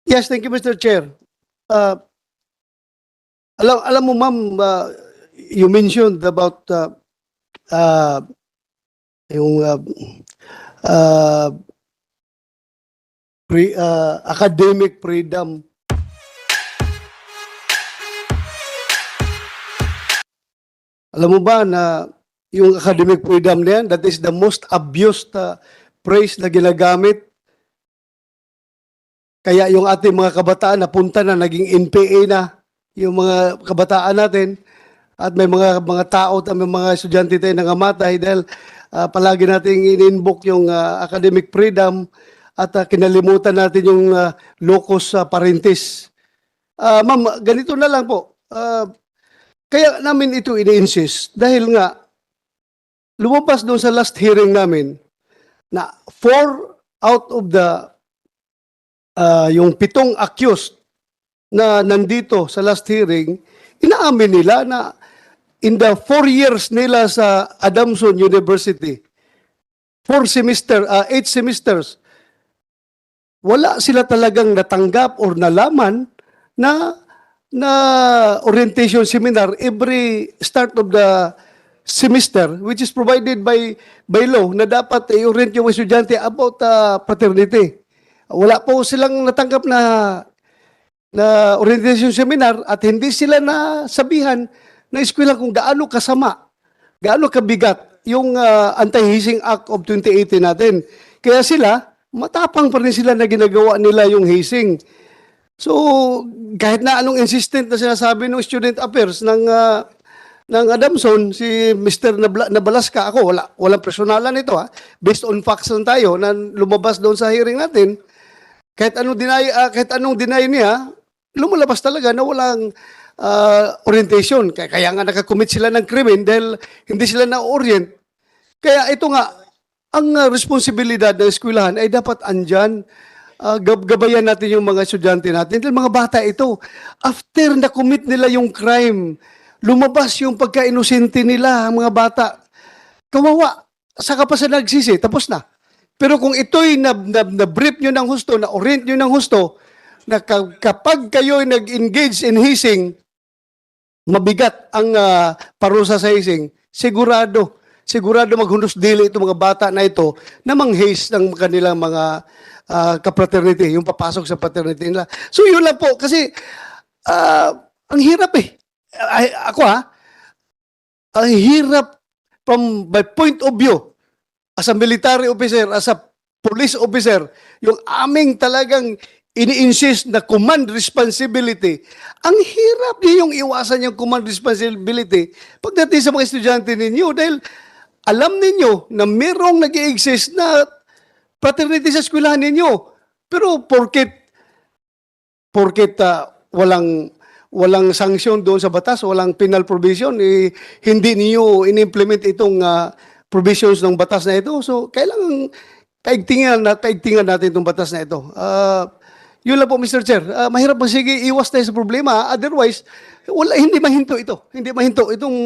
Yes, thank you, Mr. Chair. Uh, alam mo, ma'am, you mentioned about uh, yung uh, academic freedom. Alam mo ba na yung academic freedom na yan, that is the most abused phrase na ginagamit. Kaya yung ating mga kabataan napunta na, naging NPA na yung mga kabataan natin. At may mga tao at may mga estudyante tayo nangamatay dahil palagi nating in-invoke yung academic freedom at kinalimutan natin yung locus parentis. Ma'am, ganito na lang po. Kaya namin ito ini-insist dahil nga lumabas doon sa last hearing namin na 4 out of the yung 7 accused na nandito sa last hearing, inaamin nila na in the 4 years nila sa Adamson University, 8 semesters, wala sila talagang natanggap or nalaman na orientation seminar every start of the semester, which is provided by law, na dapat i-orient yung estudyante about fraternity. Wala po silang natanggap na orientation seminar at hindi sila nasabihan na eskwela kung gaano kasama, gaano kabigat yung Anti-Hazing Act of 2018 natin. Kaya sila, matapang pa rin sila na ginagawa nila yung hazing. So, kahit na anong insistent na sinasabi ng student affairs ng Adamson, si Mr. Nabalaska, ako, walang personalan ito based on facts lang tayo na lumabas doon sa hearing natin. Kahit anong deny niya, lumalabas talaga na walang orientation. Kaya nga nakakommit sila ng krimen dahil hindi sila na-orient. Kaya ito nga, ang responsibilidad ng eskwelahan ay dapat andyan. Gabayan natin yung mga estudyante natin. Dahil mga bata ito, after na-commit nila yung crime, lumabas yung pagka-inosente nila, ang mga bata. Kawawa, saka pa sa nagsisi, tapos na. Pero kung ito'y na-brief nyo ng husto, na-orient nyo ng husto, na kapag kayo'y nag-engage in hazing, mabigat ang parusa sa hazing, sigurado maghunos dili itong mga bata na ito na mang-haze ng kanilang mga ka-fraternity, yung papasok sa fraternity nila. So yun lang po, kasi ang hirap ang hirap from my point of view, as a military officer, as a police officer, yung aming talagang ini-insist na command responsibility, ang hirap niyo yung iwasan yung command responsibility pagdating sa mga estudyante ninyo dahil alam ninyo na merong nag-i-exist na fraternity sa eskwelahan ninyo. Pero porket walang sanction doon sa batas, walang penal provision, hindi niyo in-implement itong provisions ng batas na ito. So, kailangan paigtingan natin itong batas na ito. Yun lang po, Mr. Chair. Mahirap po, sige, iwas tayo sa problema. Otherwise, hindi mahinto ito. Hindi mahinto itong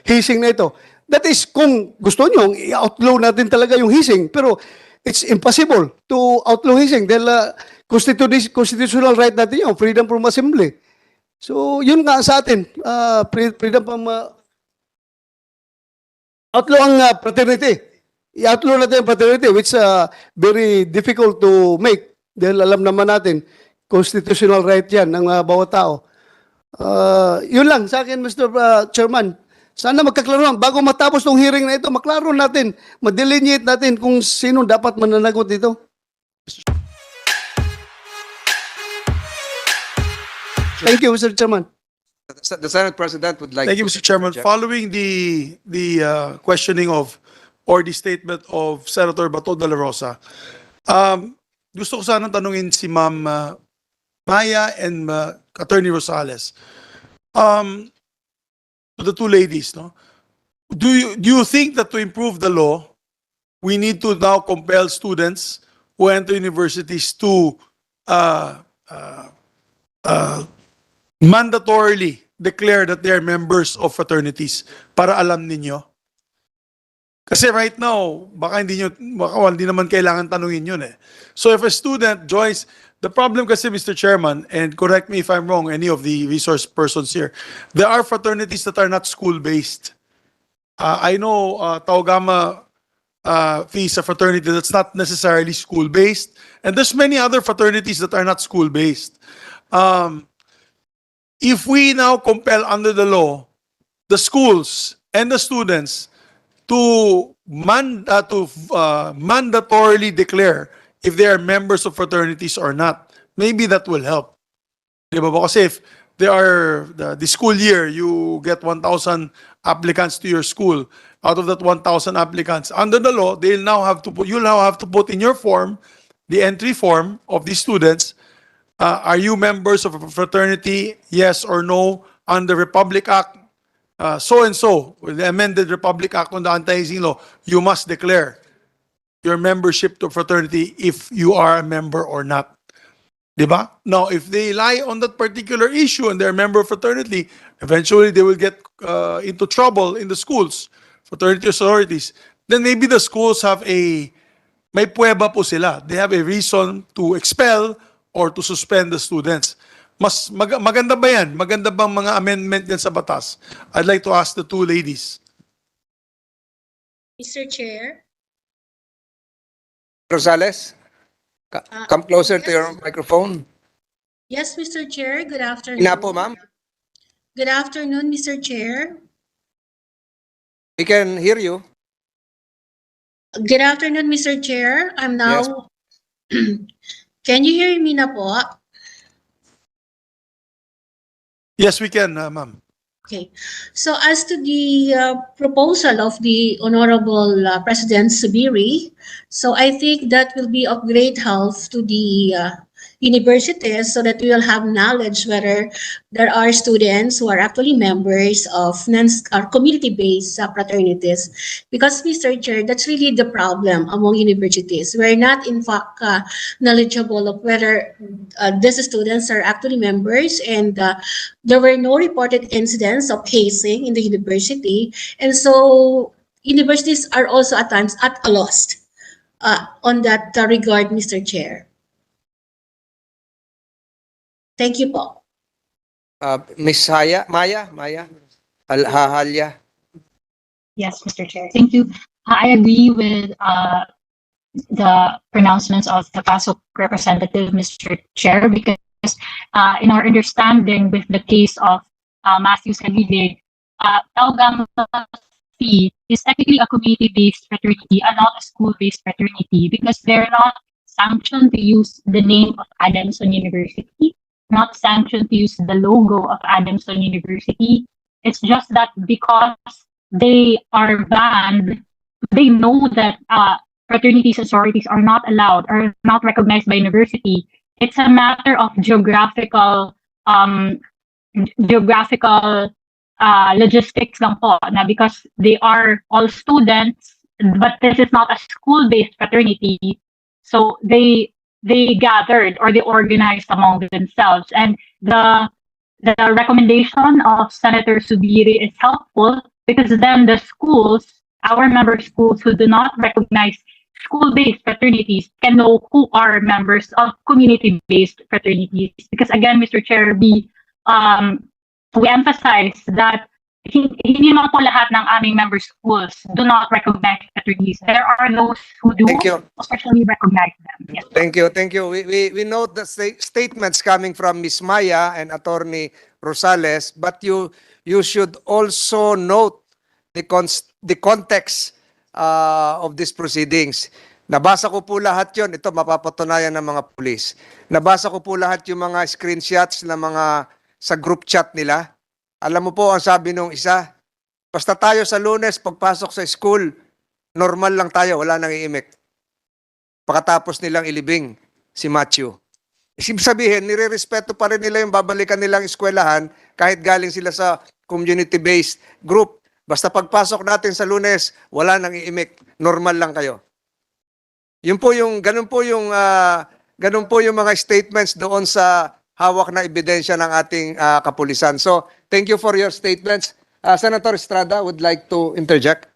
hazing na ito. That is, kung gusto nyo, i-outlaw natin talaga yung hazing. Pero, it's impossible to outlaw hazing dahil constitutional right natin yun, freedom from assembly. So, yun nga sa atin, freedom from outlaw ang fraternity. I-outlaw natin ang fraternity, which very difficult to make. Dahil alam naman natin, constitutional right yan ng bawat tao. Yun lang sa akin, Mr. Chairman. Sana magkaklaro lang. Bago matapos ng hearing na ito, maklaro natin, madelineate natin kung sino dapat mananagot dito. Thank you, Mr. Chairman. The Senate President would like. Thank you, Mr. Chairman. Following the questioning of or the statement of Senator Bato de la Rosa, gusto ko sana tanungin si Ma'am Maya and Attorney Rosales. To the two ladies, no? Do you think that to improve the law, we need to now compel students who enter universities to mandatorily declare that they are members of fraternities para alam ninyo? Kasi right now, baka hindi naman kailangan tanungin yun eh. So if a student joins The problem kasi, Mr. Chairman, and correct me if I'm wrong, any of the resource persons here, there are fraternities that are not school-based. I know Tau Gamma Phi is a fraternity that's not necessarily school-based, and there's many other fraternities that are not school-based. If we now compel under the law the schools and the students to mandatorily declare if they are members of fraternities or not, maybe that will help. Di ba po? Kasi if they are, the school year, you get 1,000 applicants to your school. Out of that 1,000 applicants, under the law, you'll now have to put in your form, the entry form of the students, are you members of a fraternity, yes or no, under Republic Act, so and so, with the amended Republic Act on the Anti-Hazing Law, you must declare your membership to fraternity if you are a member or not. Diba? Now, if they lie on that particular issue and they're a member of fraternity, eventually they will get into trouble in the schools, fraternity authorities. Then maybe the schools have may pweba po sila. They have a reason to expel or to suspend the students. Maganda ba yan? Maganda bang mga amendment yan sa batas? I'd like to ask the two ladies. Mr. Chair. Rosales, come closer to your microphone. Yes, Mr. Chair. Good afternoon. Ina po, ma'am. Good afternoon, Mr. Chair. We can hear you. Good afternoon, Mr. Chair. I'm now. Can you hear me na po? Yes, we can, ma'am. Okay. So as to the proposal of the Honorable President Subiri, so I think that will be of great help to the universities so that we will have knowledge whether there are students who are actually members of community-based fraternities. Because, Mr. Chair, that's really the problem among universities. We're not, in fact, knowledgeable of whether these students are actually members, and there were no reported incidents of hazing in the university. And so universities are also at times at a loss on that regard, Mr. Chair. Thank you po. Miss Maya, Halya. Yes, Mr. Chair. Thank you. I agree with the pronouncements of the PASOK representative, Mr. Chair, because in our understanding with the case of Matthew Sagilig, Tau Gamma Phi is technically a community-based fraternity and not a school-based fraternity because they're not sanctioned to use the name of Adamson University, not sanctioned to use the logo of Adamson University. It's just that because they are banned, they know that fraternities and sororities are not allowed or not recognized by university. It's a matter of geographical logistics lang po, na because they are all students, but this is not a school-based fraternity, so they gathered or they organized among themselves, and the recommendation of Senator Subiri is helpful because then the schools, our member schools who do not recognize school-based fraternities, can know who are members of community-based fraternities. Because again, Mr. Chair, we emphasize that hindi naman po lahat ng aming member schools do not recognize fraternities. There are those who do, Thank you. especially recognize them. Yes. Thank you. We note the statements coming from Miss Maya and Attorney Rosales, but you should also note the context of these proceedings. Nabasa ko po lahat yon. Ito mapapatunayan ng mga pulis. Nabasa ko po lahat yung mga screenshots na mga sa group chat nila. Alam mo po ang sabi nung isa, basta tayo sa Lunes pagpasok sa school, normal lang tayo, wala nang iimik. Pagkatapos nilang ilibing si Matthew. Ibig sabihin, nire-respeto pa rin nila yung babalikan nilang eskwelahan kahit galing sila sa community-based group. Basta pagpasok natin sa Lunes, wala nang iimik, normal lang kayo. Ganun po yung mga statements doon sa hawak na ebidensya ng ating kapulisan. So, thank you for your statements. Senator Estrada would like to interject.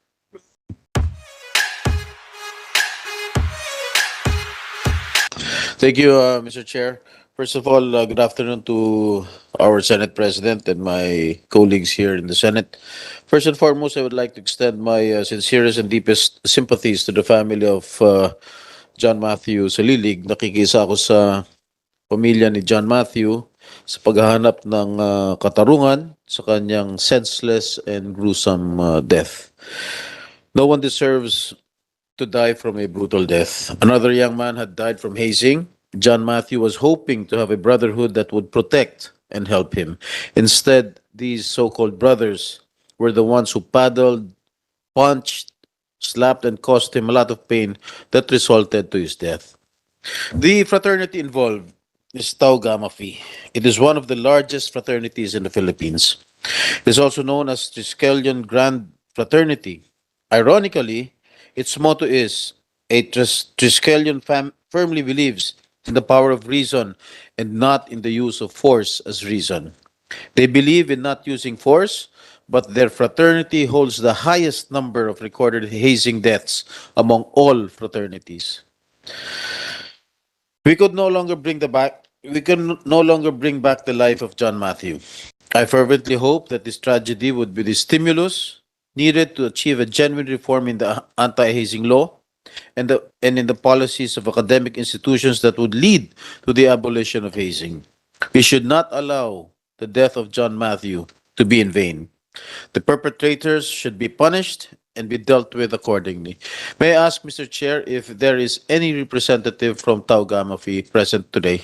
Thank you, Mr. Chair. First of all, good afternoon to our Senate President and my colleagues here in the Senate. First and foremost, I would like to extend my sincerest and deepest sympathies to the family of John Matthew Salilig. Nakikisa ako sa pamilya ni John Matthew sa paghahanap ng katarungan sa kanyang senseless and gruesome death. No one deserves to die from a brutal death. Another young man had died from hazing. John Matthew was hoping to have a brotherhood that would protect and help him. Instead, these so-called brothers were the ones who paddled, punched, slapped, and caused him a lot of pain that resulted to his death. The fraternity involved is Tau Gamma Phi. It is one of the largest fraternities in the Philippines. It is also known as Triskelion Grand Fraternity. Ironically, its motto is a Triskelion firmly believes in the power of reason and not in the use of force as reason. They believe in not using force, but their fraternity holds the highest number of recorded hazing deaths among all fraternities. We could no longer bring back the life of John Matthew. I fervently hope that this tragedy would be the stimulus needed to achieve a genuine reform in the anti-hazing law and in the policies of academic institutions that would lead to the abolition of hazing. We should not allow the death of John Matthew to be in vain. The perpetrators should be punished and be dealt with accordingly. May I ask, Mr. Chair, if there is any representative from Tau Gamma Phi present today?